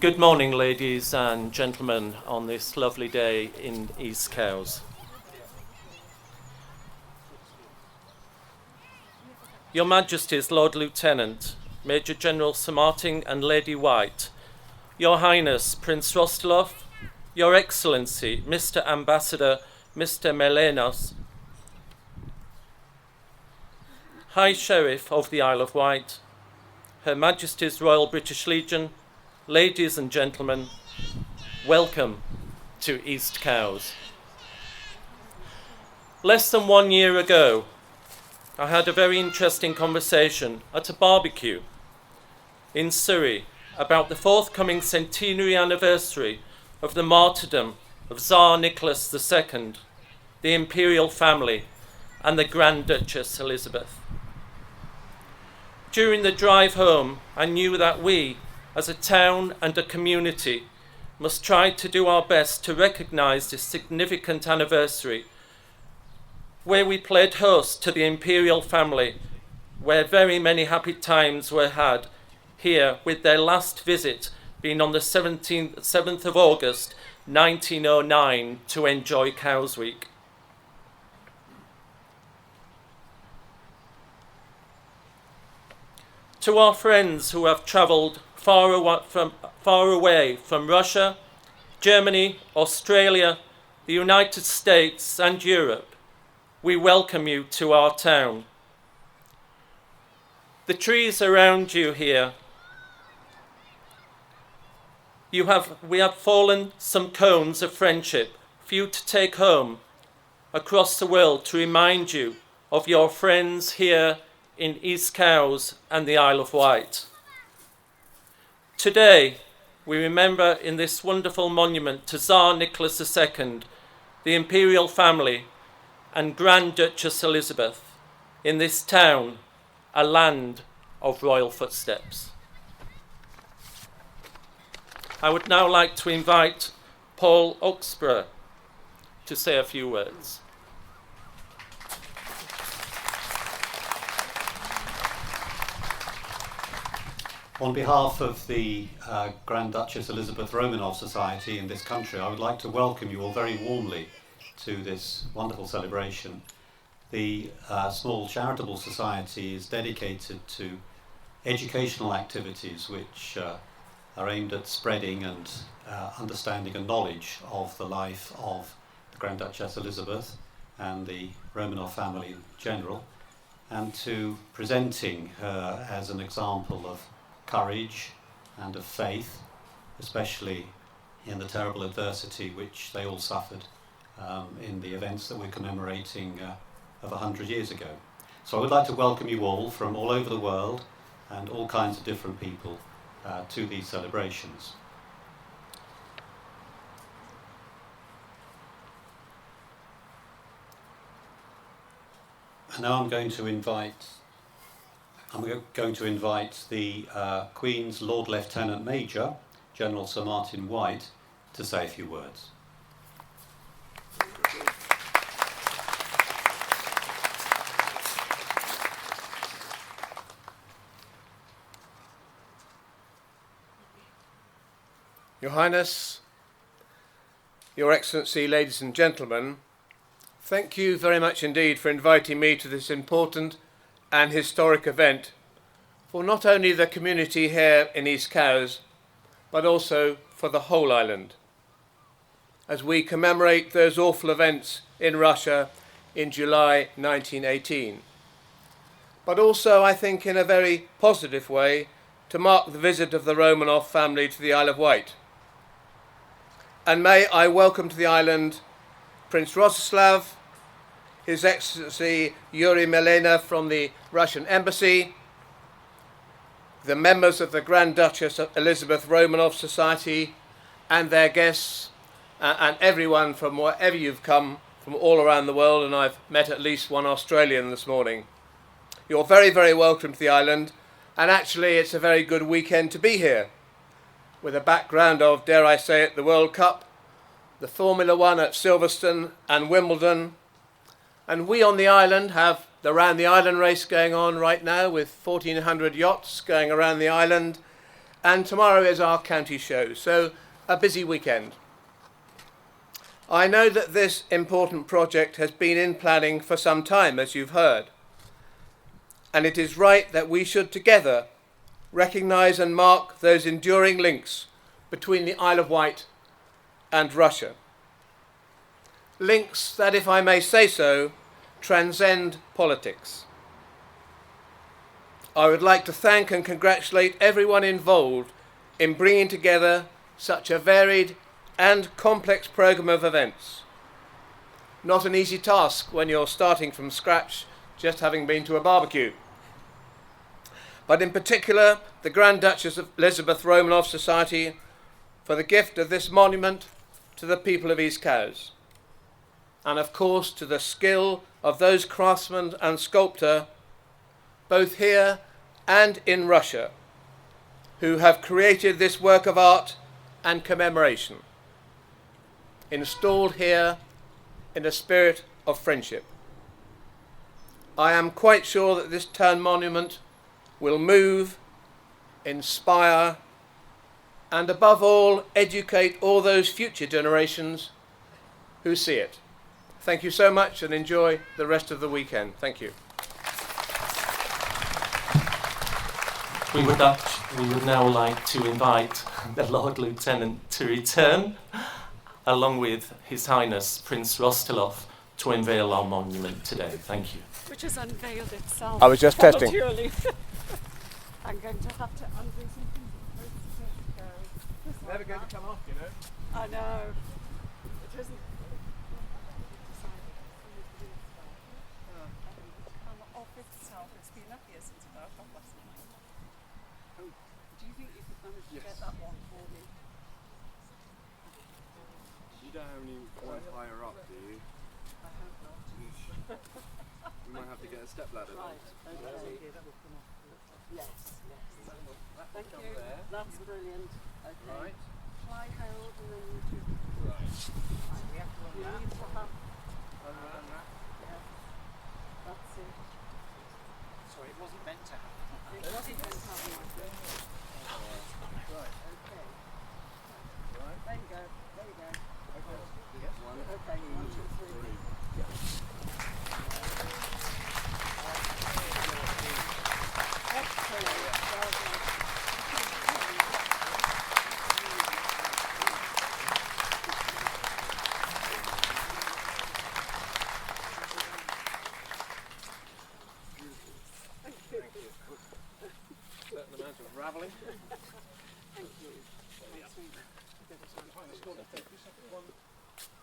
Good morning, ladies and gentlemen, on this lovely day in East Cowes. Your Majesties, Lord Lieutenant, Major General Sir Martin and Lady Wight, Your Highness, Prince Rostislav, Your Excellency, Mr. Ambassador, Mr. Melenos, High Sheriff of the Isle of Wight, Her Majesty's Royal British Legion, ladies and gentlemen, welcome to East Cowes. Less than 1 year ago, I had a very interesting conversation at a barbecue in Surrey about the forthcoming centenary anniversary of the martyrdom of Tsar Nicholas II, the imperial family, and the Grand Duchess Elizabeth. During the drive home, I knew that we, as a town and a community, must try to do our best to recognise this significant anniversary, where we played host to the imperial family, where very many happy times were had here, with their last visit being on the 7th of August 1909 to enjoy Cowes Week. To our friends who have travelled far away from Russia, Germany, Australia, the United States and Europe, we welcome you to our town. The trees around you here, we have fallen some cones of friendship for you to take home across the world to remind you of your friends here in East Cowes and the Isle of Wight. Today, we remember in this wonderful monument to Tsar Nicholas II, the imperial family, and Grand Duchess Elizabeth, in this town, a land of royal footsteps. I would now like to invite Paul Oxborough to say a few words. On behalf of the Grand Duchess Elizabeth Romanov Society in this country, I would like to welcome you all very warmly to this wonderful celebration. The small charitable society is dedicated to educational activities which are aimed at spreading and understanding and knowledge of the life of the Grand Duchess Elizabeth and the Romanov family in general, and to presenting her as an example of courage and of faith, especially in the terrible adversity which they all suffered in the events that we're commemorating of 100 years ago. So I would like to welcome you all from all over the world and all kinds of different people to these celebrations. And now I'm going to invite the Queen's Lord Lieutenant Major, General Sir Martin Wight, to say a few words. Your Highness, Your Excellency, ladies and gentlemen, thank you very much indeed for inviting me to this important and historic event for not only the community here in East Cowes, but also for the whole island, as we commemorate those awful events in Russia in July 1918. But also, I think, in a very positive way, to mark the visit of the Romanov family to the Isle of Wight. And may I welcome to the island Prince Rostislav, His Excellency Yuri Melena from the Russian Embassy, the members of the Grand Duchess Elizabeth Romanov Society and their guests, and everyone from wherever you've come from all around the world, and I've met at least one Australian this morning. You're very, very welcome to the island, and actually it's a very good weekend to be here, with a background of, dare I say it, the World Cup, the Formula One at Silverstone and Wimbledon, and we on the island have the Round the Island race going on right now with 1,400 yachts going around the island, and tomorrow is our county show, so a busy weekend. I know that this important project has been in planning for some time, as you've heard, and it is right that we should together recognise and mark those enduring links between the Isle of Wight and Russia. Links that, if I may say so, transcend politics. I would like to thank and congratulate everyone involved in bringing together such a varied and complex programme of events. Not an easy task when you're starting from scratch, just having been to a barbecue. But in particular, the Grand Duchess of Elizabeth Romanov Society for the gift of this monument to the people of East Cowes. And of course to the skill of those craftsmen and sculptor, both here and in Russia, who have created this work of art and commemoration, installed here in a spirit of friendship. I am quite sure that this town monument will move, inspire, and above all, educate all those future generations who see it. Thank you so much and enjoy the rest of the weekend. Thank you. We would now like to invite the Lord Lieutenant to return, along with His Highness Prince Rostislav, to unveil our monument today. Thank you. Which has unveiled itself. I was just testing. I'm going to have to undo something. Never going to come off, you know. I know. It isn't. Come off itself. It's been up here since about last night. Do you think you could manage to get that one for me? You don't have any one higher up, do you? I hope not. We might have to get a step ladder. Right. Okay. Yes. Thank you. That's brilliant. Okay. Right. Shall I hold and then you two? Right. We have to run that. Need to have. Unrun that. Yeah. That's it. Sorry, it wasn't meant to happen. It wasn't meant to happen like this. Right. Okay. Right. There you go. There you go. Okay. Yes. One. Okay. 1, 2, 3. Excellent. Well done. Certain amount of ravelling. Thank you. One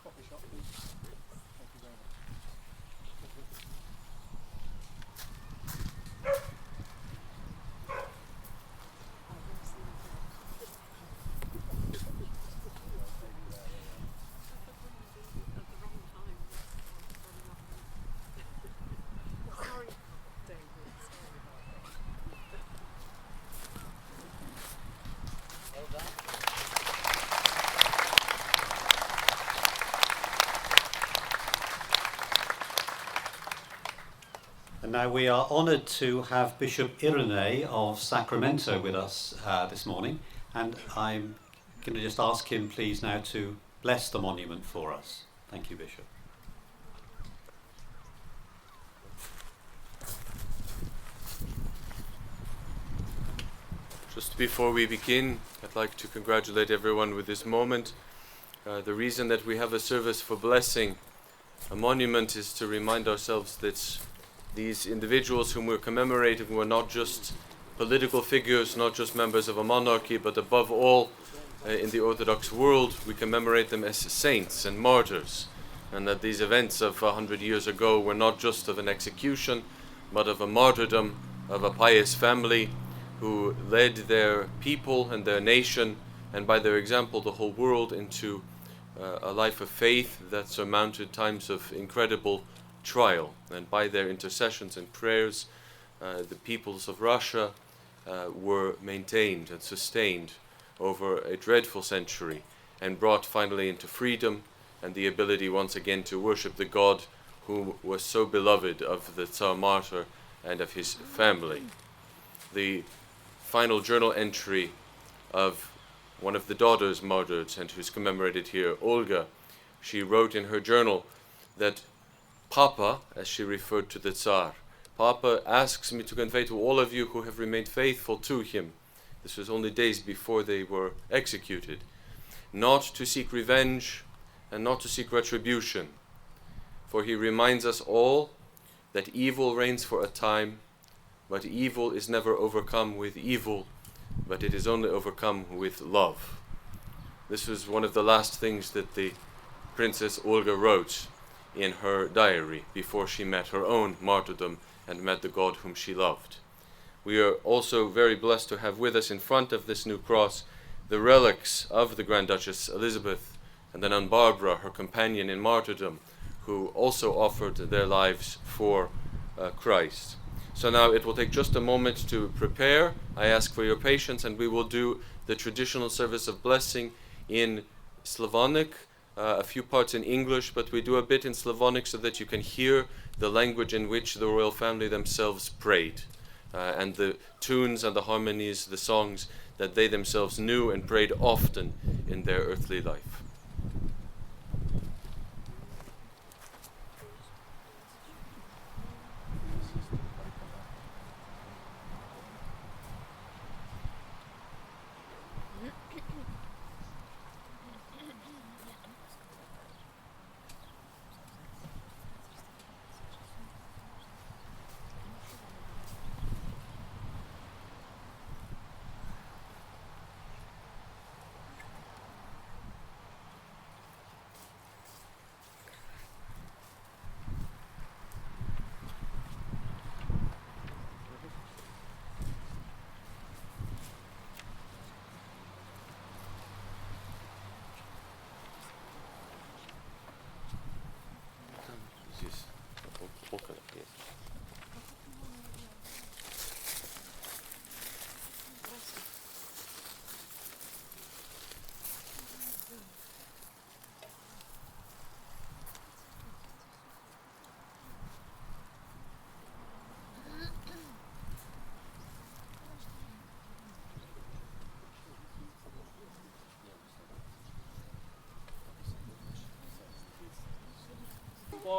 coffee shop, please. Thank you very much. Sorry, David. Sorry about that. And now we are honoured to have Bishop Irene of Sacramento with us this morning, and I'm going to just ask him please now to bless the monument for us. Thank you, Bishop. Just before we begin, I'd like to congratulate everyone with this moment. The reason that we have a service for blessing a monument is to remind ourselves that these individuals whom we're commemorating were not just political figures, not just members of a monarchy, but above all, in the Orthodox world, we commemorate them as saints and martyrs, and that these events of 100 years ago were not just of an execution, but of a martyrdom of a pious family who led their people and their nation, and by their example the whole world, into a life of faith that surmounted times of incredible trial. And by their intercessions and prayers, the peoples of Russia were maintained and sustained over a dreadful century, and brought finally into freedom and the ability once again to worship the God who was so beloved of the Tsar martyr and of his family. The final journal entry of one of the daughters martyred and who's commemorated here, Olga. She wrote in her journal that Papa, as she referred to the Tsar, Papa asks me to convey to all of you who have remained faithful to him, this was only days before they were executed, not to seek revenge and not to seek retribution. For he reminds us all that evil reigns for a time, but evil is never overcome with evil, but it is only overcome with love. This was one of the last things that the Princess Olga wrote in her diary before she met her own martyrdom and met the God whom she loved. We are also very blessed to have with us in front of this new cross the relics of the Grand Duchess Elizabeth and the nun Barbara, her companion in martyrdom, who also offered their lives for Christ. So now it will take just a moment to prepare. I ask for your patience, and we will do the traditional service of blessing in Slavonic, a few parts in English, but we do a bit in Slavonic so that you can hear the language in which the royal family themselves prayed, and the tunes and the harmonies, the songs that they themselves knew and prayed often in their earthly life.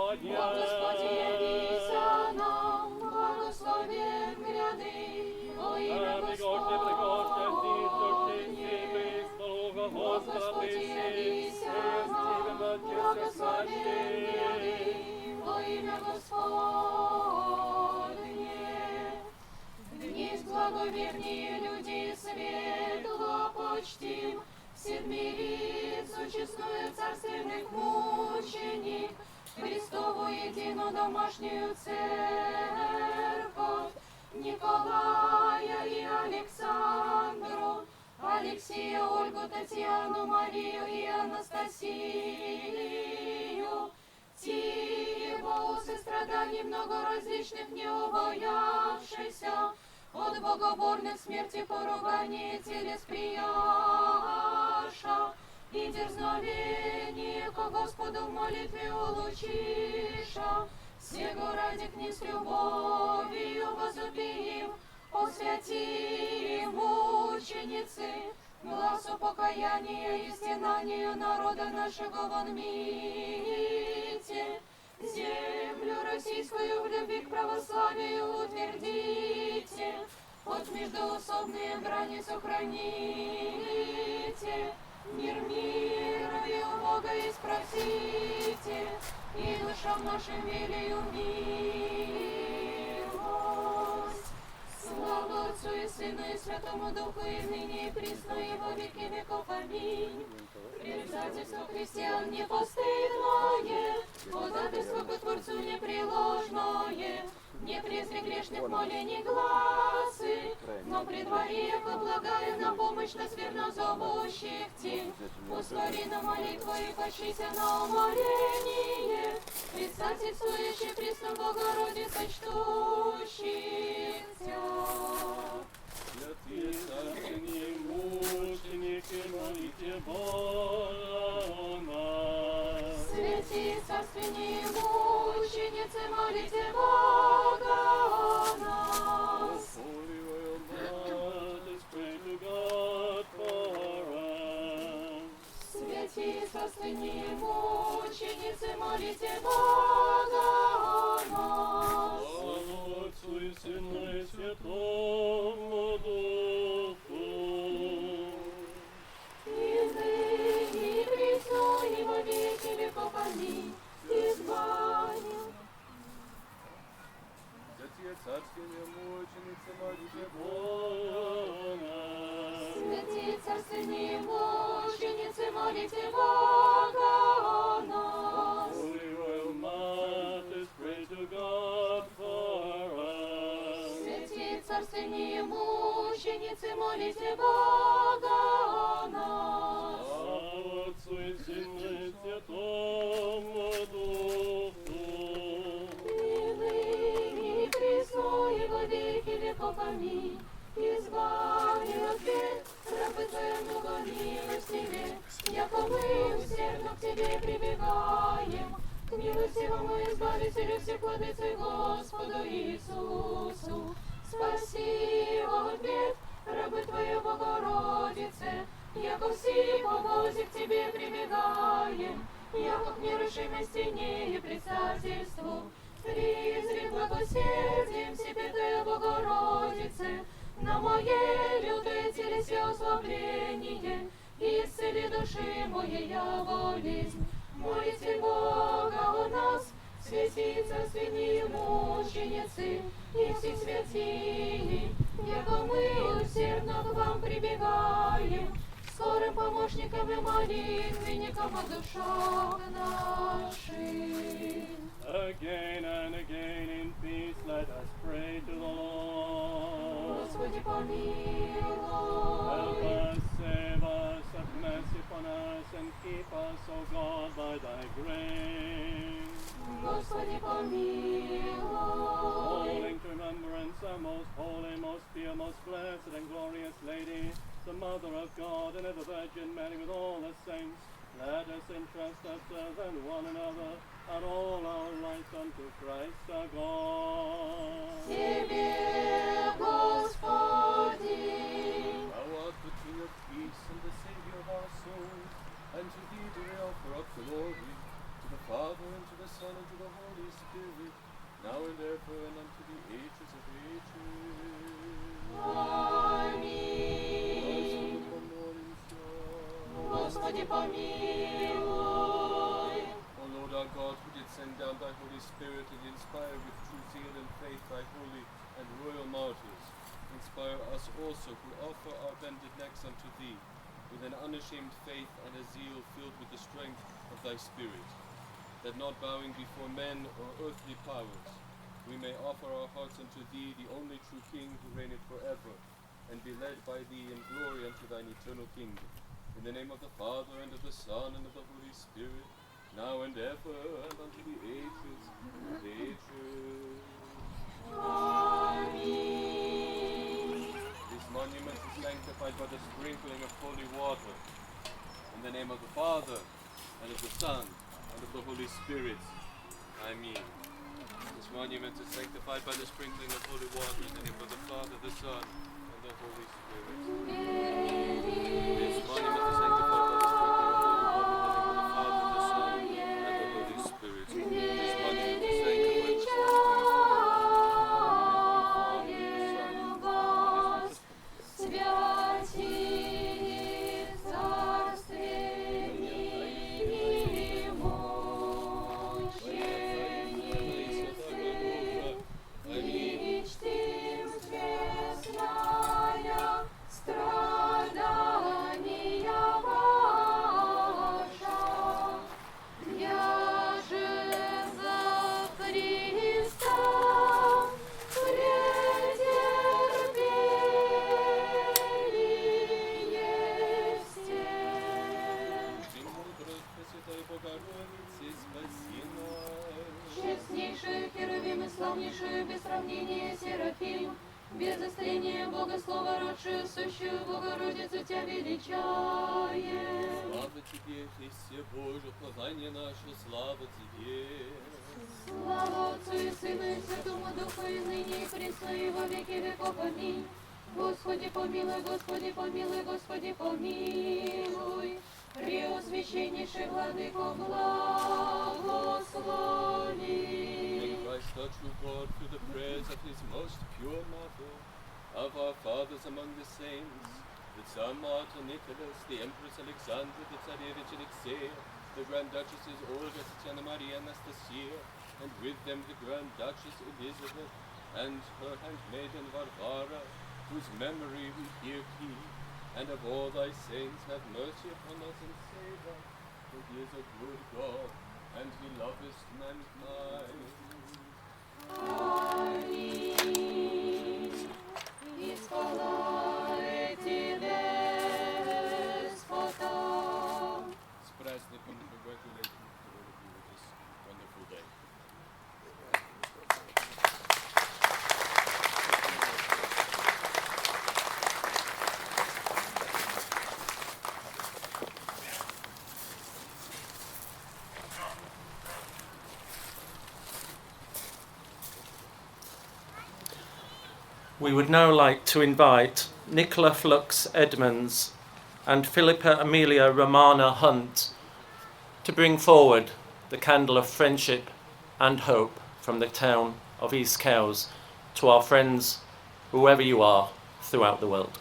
Господи, явися нам, благословен гряды, во имя Господне. Господи, явися нам, благословен гряды, во имя Господне. Вниз благоверные люди светло почтим, седмирицу честную царственных мученик, Христову единую домашнюю церковь, Николая и Александру, Алексея, Ольгу, Татьяну, Марию и Анастасию, Тибо, состраданий много различных не убоявшихся, от богоборных смерти поругания телес прияша, и дерзновение ко Господу в молитве улучиша, сего ради книг с любовью возлюбим, освяти мученицы, глазу покаяния и стенанию народа нашего вонмите, землю российскую в любви к православию утвердите, от междоусобные брани сохраните, мир мирою Бога и спросите, и душам нашим велию милость. Слава Отцу и Сыну и Святому Духу, и ныне и присно, и во веки веков. Аминь. Предательство христиан непостыдное, ходатайство ко Творцу непреложное, не презри грешных молений глазы, но при дворе, яко благая на помощь нас верно зовущих ти. Ускори на молитву и почися на умоление, предстательствующий пресно Богородица чтущих Тя. Святые царственные мученики, молите Бога о нас. Святые царственные мученицы, молите Бога о нас. Holy Royal Mothers, pray to God for царственные мученицы, молите Бога о нас. Слава Отцу и Сыну и Святому Духу. И ныне, и присно, и во веки веков. Аминь. Избавим. Святые царственные мученицы, молите Бога о нас. Святые царственные мученицы, молите Бога о нас. Holy Royal Martyrs, pray to God for us. Святые царственные мученицы, молите Бога о нас. Слава Отцу и Сыну и Святому Духу. И ныне, и присно, и во веки веков. Аминь. Избави от бед, рабы Твои многомилостиве, яко мы усердно к Тебе прибегаем, к милостивому Избавителю всех владыцы Господу Иисусу. Спаси от бед, рабы Твои Богородице, яко все по возе к Тебе прибегаем, яко к нерушимой стене и предстательству. Призри благосердием Всепетая Богородице, на мое лютое телесве ослабление, и исцели души моя болезнь. Молите Бога о нас, святые царственные мученицы, и все святые, яко мы усердно к вам прибегаем, скорым помощником и молитвенником о душах наших. Again and again in peace let us pray to the Lord. Господи, помилуй. Help us, save us, have mercy upon us, and keep us, O God, by Thy grace. Господи, помилуй. Calling to remembrance our most holy, most pure, most blessed, and glorious Lady, the Mother of God, and ever Virgin Mary with all the saints, let us entrust ourselves and one another, and all our lives unto Christ our God. Тебе, Господи, Thou art the King of peace and the Savior of our souls, and to Thee do we offer up glory, to the Father, and to the Son, and to the Holy Spirit, now and ever, and unto the ages of ages. Аминь. Господи, помилуй. O Lord our God, who did send down Thy Holy Spirit and inspire with true zeal and faith Thy holy and royal martyrs, inspire us also who offer our bended necks unto Thee, with an unashamed faith and a zeal filled with the strength of Thy Spirit, that not bowing before men or earthly powers, we may offer our hearts unto Thee, the only true King who reigneth forever, and be led by Thee in glory unto Thine eternal kingdom. In the name of the Father, and of the Son, and of the Holy Spirit, now and ever, and unto the ages of ages. Amen. This monument is sanctified by the sprinkling of holy water. In the name of the Father, and of the Son, and of the Holy Spirit. Amen. This monument is sanctified by the sprinkling of holy water. In the name of the Father, the Son, and the Holy Spirit. This monument is sanctified by the sprinkling of holy water. In the name of the Father, the Son, and the Holy Spirit. This monument is sanctified by the sprinkling of holy water. Честнейшую Херувим и славнейшую без сравнения Серафим, без застроения Богослова, родшую сущую Богородицу Тебя величаем. Слава Тебе, Христе Божий, плавание наше, слава Тебе. Слава Отцу и Сыну и Святому Духу, и ныне, и присно, и во веки веков. Аминь. Господи помилуй, Господи помилуй, Господи помилуй. Преосвященнейший Владыко, благослови. Christ our true God, through the prayers of his most pure mother, of our fathers among the saints, the Tsar Martyr Nicholas, the Empress Alexandra, the Tsarevich Alexei, the Grand Duchesses Olga, Tatiana Maria Anastasia, and with them the Grand Duchess Elizabeth, and her handmaiden Varvara, whose memory we here keep, and of all thy saints have mercy upon us and save us, for he is a good God, and he loveth mankind. Amin. Исполайте Деспота. С праздником, congratulations to all of you with this wonderful day. We would now like to invite Nicola Flux Edmonds and Philippa Amelia Romana Hunt to bring forward the candle of friendship and hope from the town of East Cowes to our friends, whoever you are, throughout the world.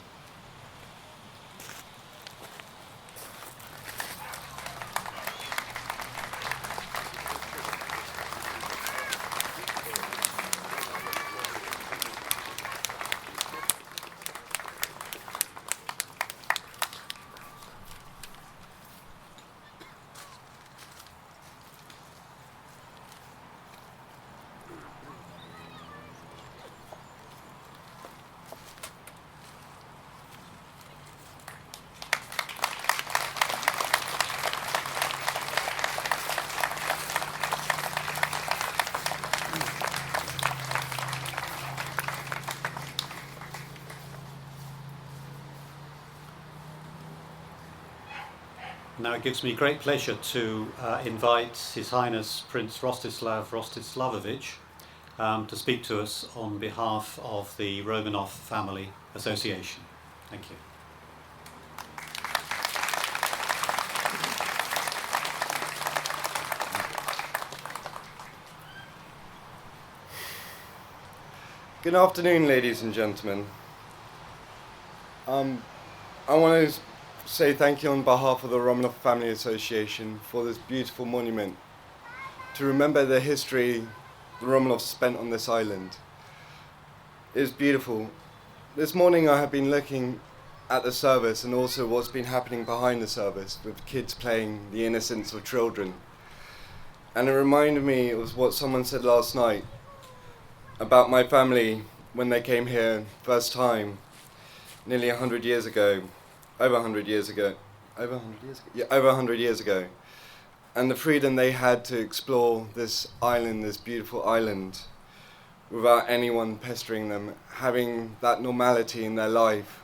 Now it gives me great pleasure to invite His Highness Prince Rostislav Rostislavovich to speak to us on behalf of the Romanov Family Association. Thank you. Good afternoon, ladies and gentlemen. I want to say thank you on behalf of the Romanov Family Association for this beautiful monument to remember the history the Romanovs spent on this island. It is beautiful. This morning I have been looking at the service and also what's been happening behind the service with kids playing the innocence of children. And it reminded me of what someone said last night about my family when they came here first time nearly 100 years ago. Over 100 years ago. Over 100 years ago? Yeah, over 100 years ago. And the freedom they had to explore this island, this beautiful island, without anyone pestering them. Having that normality in their life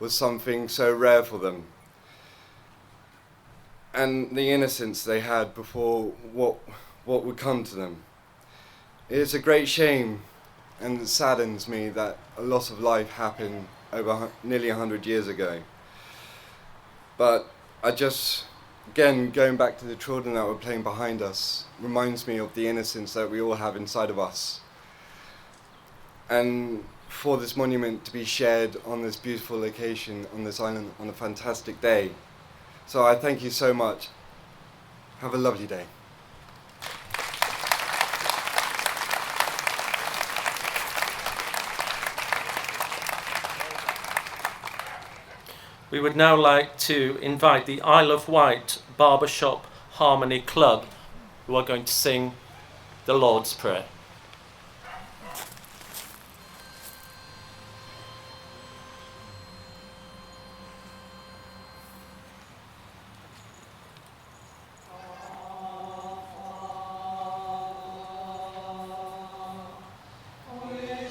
was something so rare for them. And the innocence they had before what would come to them. It is a great shame, and it saddens me that a loss of life happened over nearly 100 years ago. But I just, again, going back to the children that were playing behind us, reminds me of the innocence that we all have inside of us. And for this monument to be shared on this beautiful location on this island on a fantastic day. So I thank you so much. Have a lovely day. We would now like to invite the Isle of Wight Barbershop Harmony Club, who are going to sing the Lord's Prayer.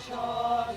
Thy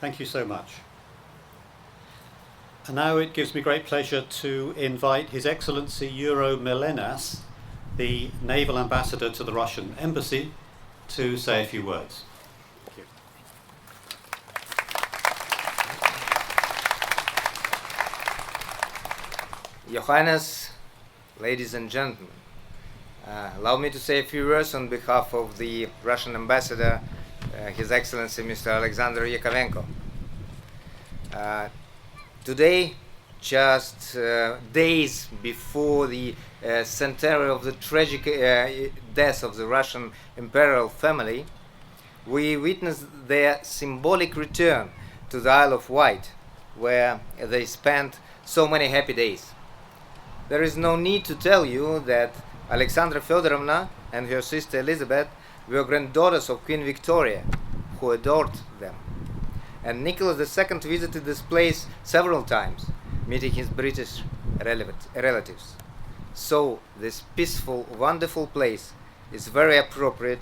Thank you so much. And now it gives me great pleasure to invite His Excellency Euro Melenas, the Naval Ambassador to the Russian Embassy, to say a few words. Thank you. Your Highness, ladies and gentlemen, allow me to say a few words on behalf of the Russian Ambassador, His Excellency Mr. Alexander Yakovenko. Today, just days before the centenary of the tragic death of the Russian imperial family, we witnessed their symbolic return to the Isle of Wight, where they spent so many happy days. There is no need to tell you that Alexandra Feodorovna and her sister Elizabeth were granddaughters of Queen Victoria, who adored them. And Nicholas II visited this place several times, meeting his British relatives. So this peaceful, wonderful place is very appropriate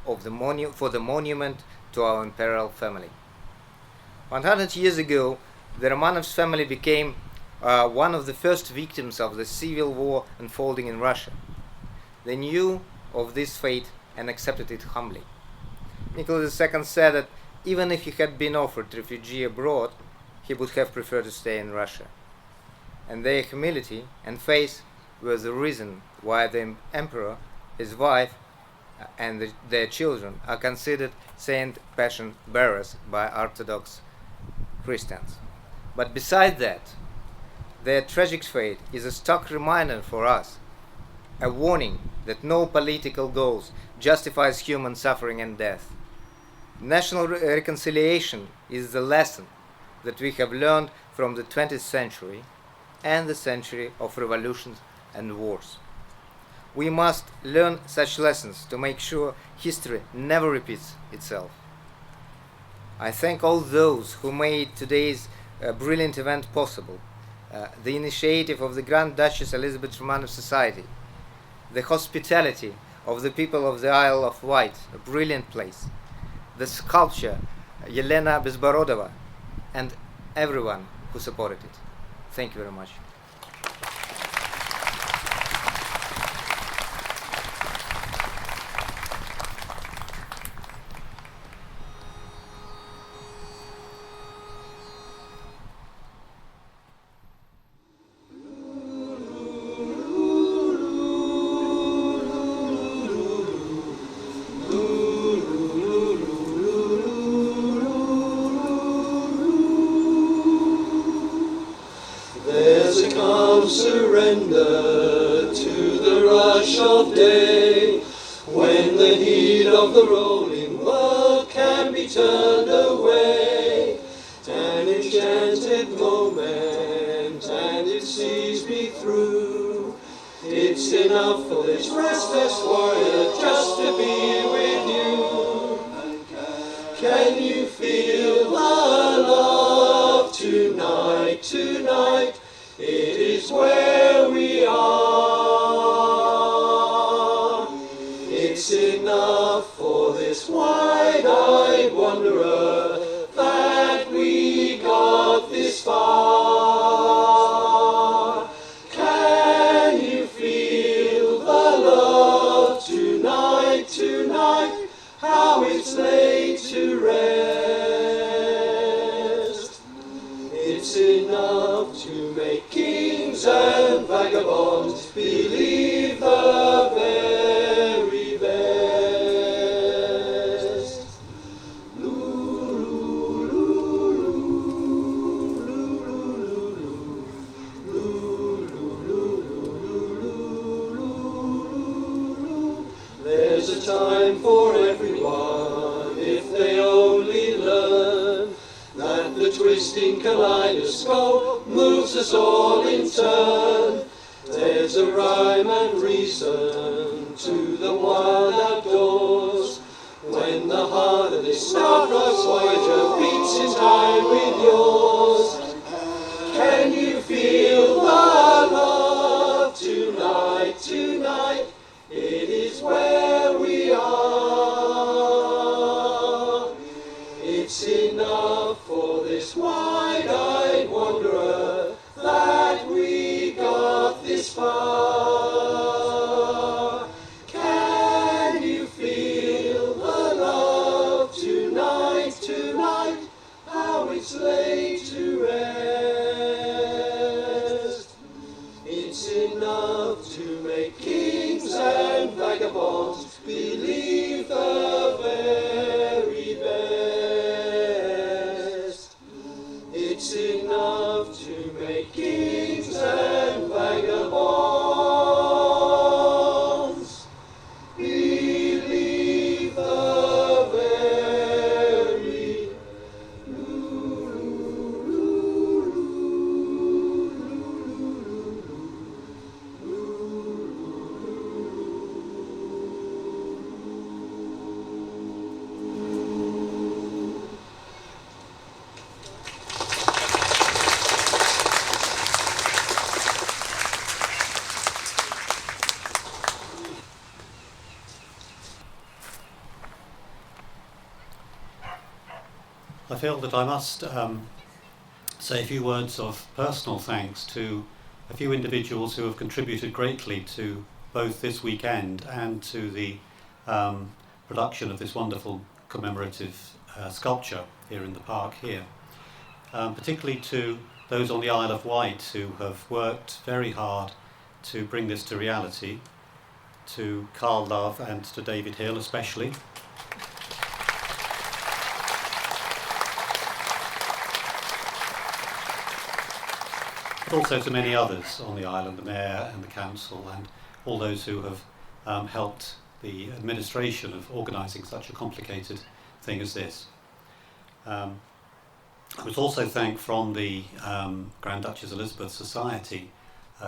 for the monument to our imperial family. 100 years ago, the Romanovs family became one of the first victims of the civil war unfolding in Russia. They knew of this fate and accepted it humbly. Nicholas II said that even if he had been offered refugee abroad, he would have preferred to stay in Russia. And their humility and faith were the reason why the emperor, his wife, and their children are considered saint passion bearers by Orthodox Christians. But beside that, their tragic fate is a stark reminder for us, a warning that no political goals justifies human suffering and death. National reconciliation is the lesson that we have learned from the 20th century and the century of revolutions and wars. We must learn such lessons to make sure history never repeats itself. I thank all those who made today's brilliant event possible, the initiative of the Grand Duchess Elizabeth Romanov Society, the hospitality of the people of the Isle of Wight, a brilliant place, the sculptor Yelena Bezborodova, and everyone who supported it. Thank you very much. Surrender to the rush of day, when the heat of the rolling world can be turned away. An enchanted moment, and it sees me through. It's enough for this restless warrior just to be with you. Can you feel the love tonight, tonight? It is where we are. It's enough for this wide-eyed wanderer that we got this far. Can you feel the love tonight, tonight? How it's laid to rest. It's enough to make kings and vagabonds believe the very best. There's a time for everyone if they only learn that the twisting kaleidoscope moves us all in turn. There's a rhyme and reason to the wild outdoors, when the heart of this star-crossed voyager beats in time with yours. Can you feel the love tonight, tonight? It is where we are. It's enough this wide-eyed wanderer that we got this far. Can you feel the love tonight, tonight, how it's laid to rest? It's enough to make kings and vagabonds believe the very best. It's enough to make kings and vagabonds believe the very I feel that I must say a few words of personal thanks to a few individuals who have contributed greatly to both this weekend and to the production of this wonderful commemorative sculpture here in the park here. Particularly to those on the Isle of Wight who have worked very hard to bring this to reality, to Carl Love and to David Hill especially. But also to many others on the island, the mayor and the council and all those who have helped the administration of organising such a complicated thing as this. I was also thanked from the Grand Duchess Elizabeth Society,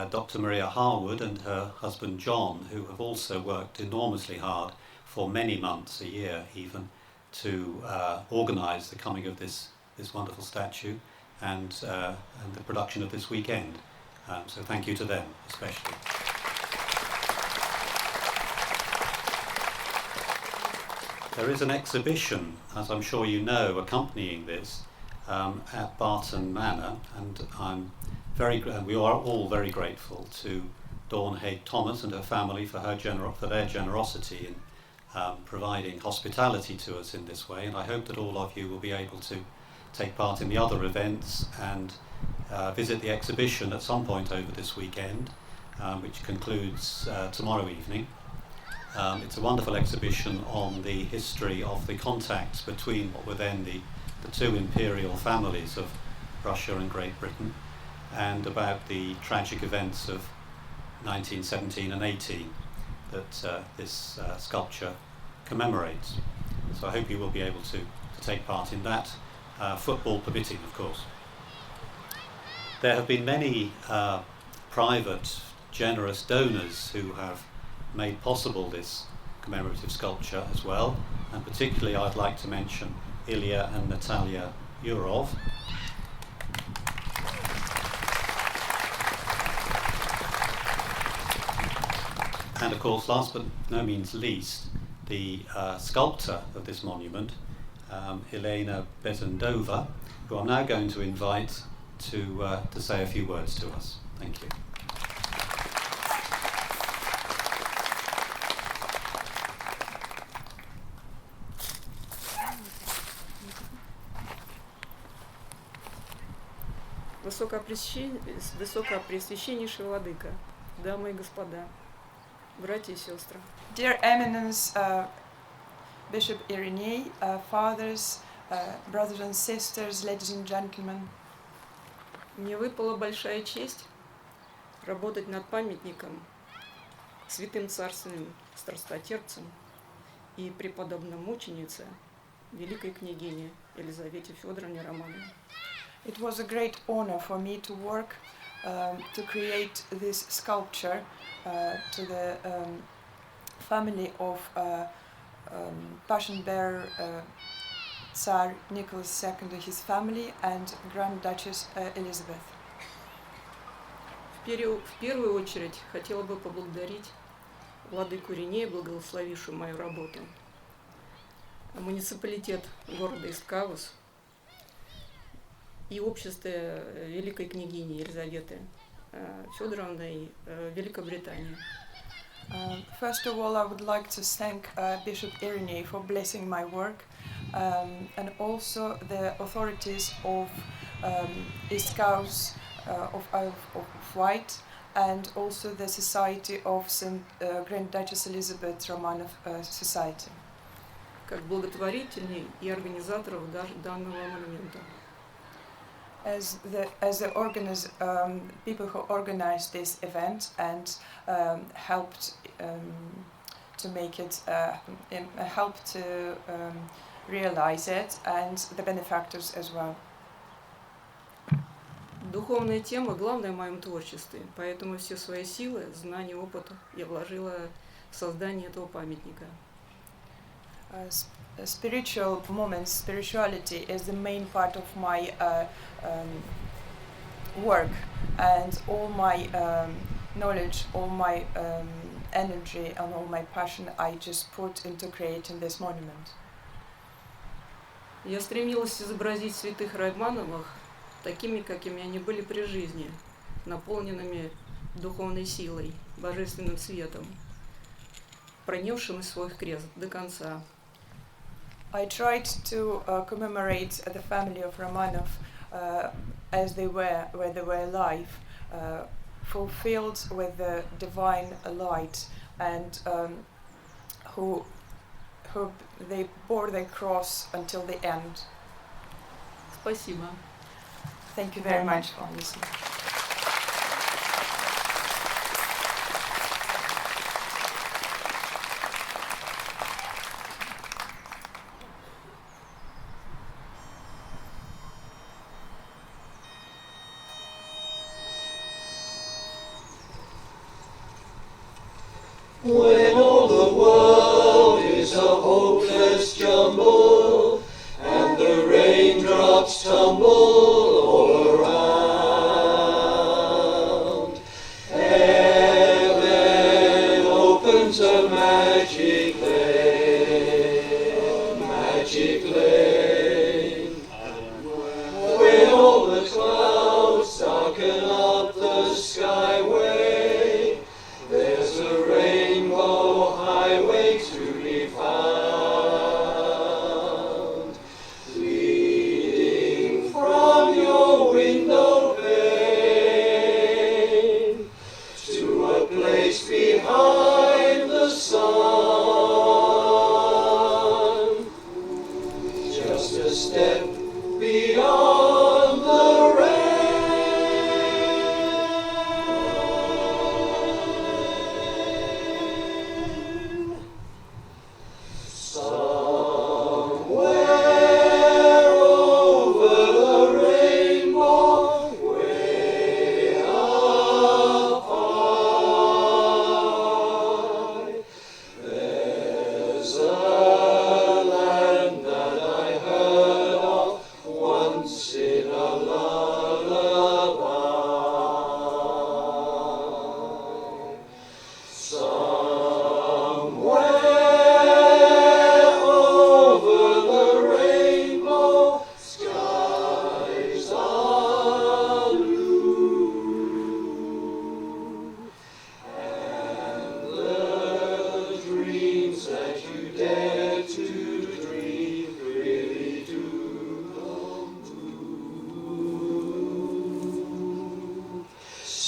Dr. Maria Harwood and her husband John, who have also worked enormously hard for many months, a year even, to organise the coming of this wonderful statue and the production of this weekend. So thank you to them especially. There is an exhibition, as I'm sure you know, accompanying this at Barton Manor, and we are all very grateful to Dawn Haig Thomas and her family for their generosity in providing hospitality to us in this way, and I hope that all of you will be able to take part in the other events and visit the exhibition at some point over this weekend, which concludes tomorrow evening. It's a wonderful exhibition on the history of the contacts between what were then the two imperial families of Russia and Great Britain, and about the tragic events of 1917 and 18 that this sculpture commemorates. So I hope you will be able to take part in that, football permitting, of course. There have been many private, generous donors who have made possible this commemorative sculpture as well, and particularly I'd like to mention Ilya and Natalia Yurov. And of course, last but no means least, the sculptor of this monument, Elena Bezendova, who I'm now going to invite to say a few words to us. Thank you. Высокопреосвященнейший владыка, дамы и господа, братья и сестры. Dear Eminence, Bishop Irenei, fathers, brothers and sisters, ladies and gentlemen. Мне выпала большая честь работать над памятником святым царственным страстотерпцам и преподобной мученице великой княгине Елизавете Федоровне Романовой. It was a great honor for me to work to create this sculpture to the family of Passion Bearer Tsar Nicholas II and his family and Grand Duchess Elizabeth. В первую очередь хотела бы поблагодарить владыку Иринея, благословившую мою работу, муниципалитет города Искавус, и обществе великой княгини Елизаветы Федоровны Великобритании. First of all, I would like to thank Bishop Irenae for blessing my work, and also the authorities of East Coast of Wight, and also the Society of St. Grand Duchess Elizabeth Romanov Society. Как благотворителей и организаторов данного монумента. As the people who organized this event and helped to make it, helped to realize it, and the benefactors as well. Духовная тема главная в моем творчестве, поэтому все свои силы, знания, опыт я вложила в создание этого памятника. Spiritual moments, spirituality is the main part of my work, and all my knowledge, all my energy and all my passion I just put into creating this monument. Я стремилась изобразить святых Романовых такими, какими они были при жизни, наполненными духовной силой, божественным светом, пронесшими свой крест до конца. I tried to commemorate the family of Romanov as they were, where they were alive, fulfilled with the divine light, and who they bore their cross until the end. Спасибо. Thank you very much for listening. When all the world is a hopeless jumble, and the raindrops tumble all around, heaven opens a magic lane, magic lane. When all the clouds darken up the skyway, there's a rainbow highway to be found, leading from your window pane to a place behind the sun, just a step beyond the rain.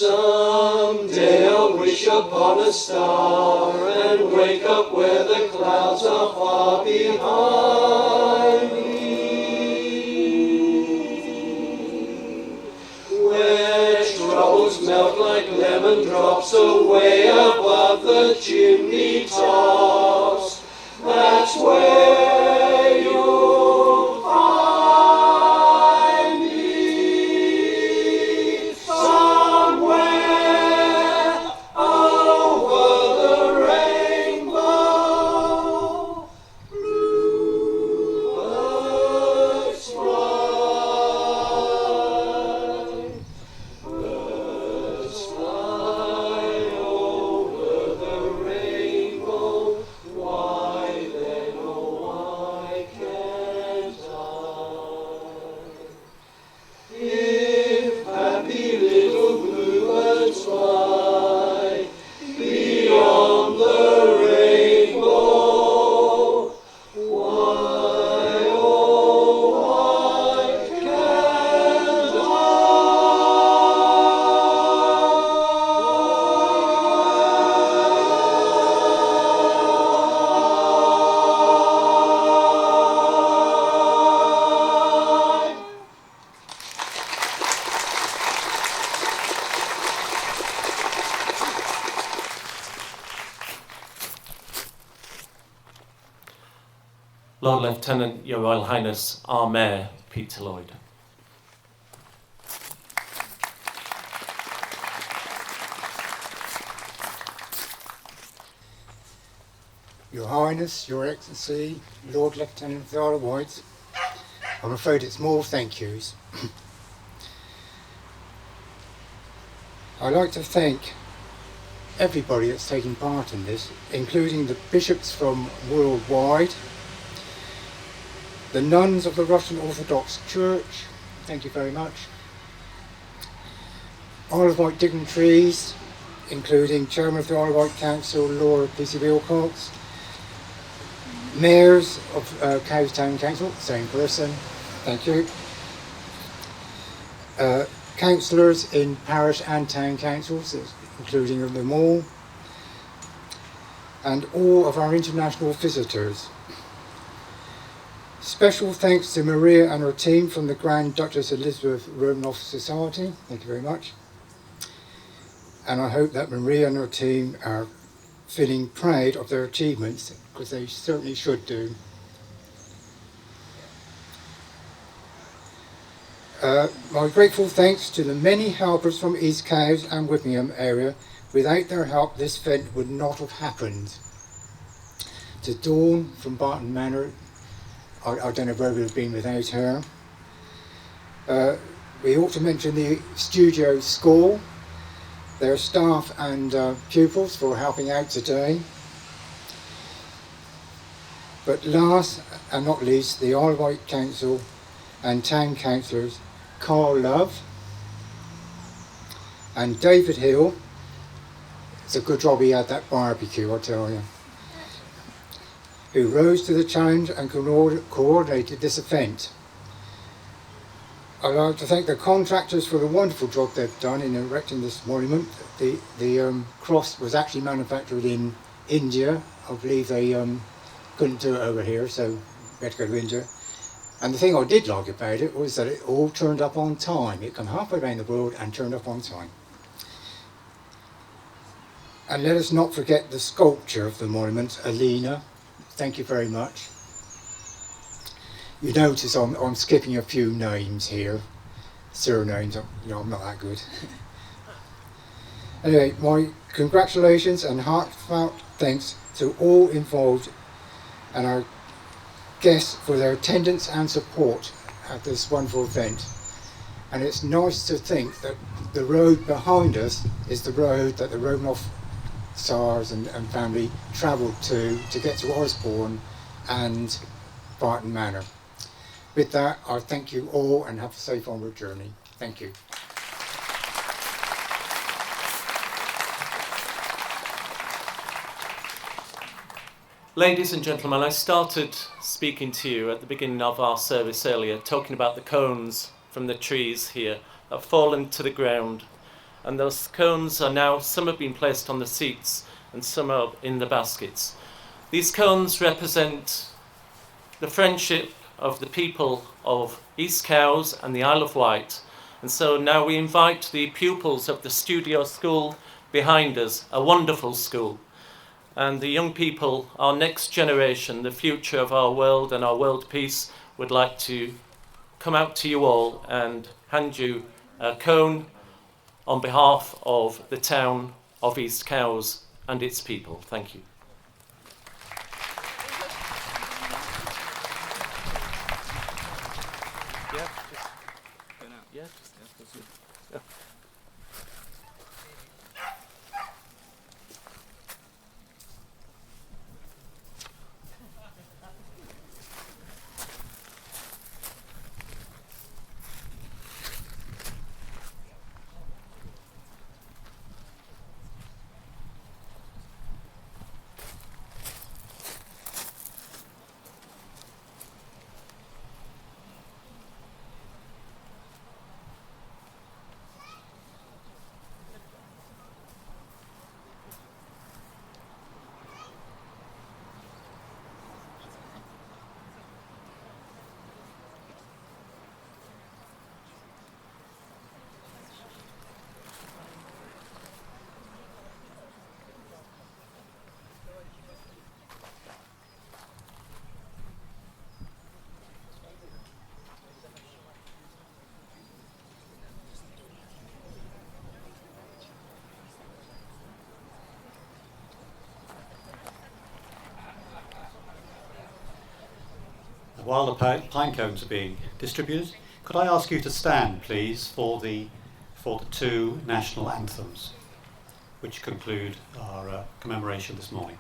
Someday I'll wish upon a star and wake up where the clouds are far behind me, where troubles melt like lemon drops away above the chimney tops. That's where you'll find me, somewhere over the rainbow. Bluebirds fly, birds fly over the rainbow. Why then, oh Lord Lieutenant, Your Royal Highness, our Mayor, Peter Lloyd. Your Highness, Your Excellency, Lord Lieutenant of the Isle of Wight, I'm afraid it's more thank yous. I'd like to thank everybody that's taken part in this, including the bishops from worldwide, the nuns of the Russian Orthodox Church, thank you very much, Isle of Wight dignitaries, including Chairman of the Isle of Wight Council, Laura P.C.B.Wilcox, mayors of Cowes Town Council, same person, thank you, councillors in parish and town councils, including them all, and all of our international visitors. Special thanks to Maria and her team from the Grand Duchess Elizabeth Romanov Society, thank you very much. And I hope that Maria and her team are feeling proud of their achievements, because they certainly should do. My grateful thanks to the many helpers from East Cowes and Whitmingham area. Without their help, this event would not have happened. To Dawn from Barton Manor, I don't know where we would have been without her. We ought to mention the Studio School, their staff and pupils for helping out today. But last and not least, the Isle of Wight Council and town councillors Carl Love and David Hill. It's a good job he had that barbecue, I tell you, who rose to the challenge and coordinated this event. I'd like to thank the contractors for the wonderful job they've done in erecting this monument. The cross was actually manufactured in India. I believe they couldn't do it over here, so we had to go to India. And the thing I did like about it was that it all turned up on time. It came halfway around the world and turned up on time. And let us not forget the sculpture of the monument, Alina. Thank you very much. You notice I'm skipping a few names here, surnames. I'm not that good. Anyway, my congratulations and heartfelt thanks to all involved and our guests for their attendance and support at this wonderful event. And it's nice to think that the road behind us is the road that the Romanov Tsars and family travelled to get to Osborne and Barton Manor. With that, I thank you all and have a safe onward journey. Thank you. Ladies and gentlemen, I started speaking to you at the beginning of our service earlier, talking about the cones from the trees here that have fallen to the ground. And those cones are now, some have been placed on the seats and some are in the baskets. These cones represent the friendship of the people of East Cowes and the Isle of Wight. And so now we invite the pupils of the Studio School behind us, a wonderful school. And the young people, our next generation, the future of our world and our world peace, would like to come out to you all and hand you a cone on behalf of the town of East Cowes and its people. Thank you. While the pine cones are being distributed, could I ask you to stand, please, for the two national anthems, which conclude our commemoration this morning.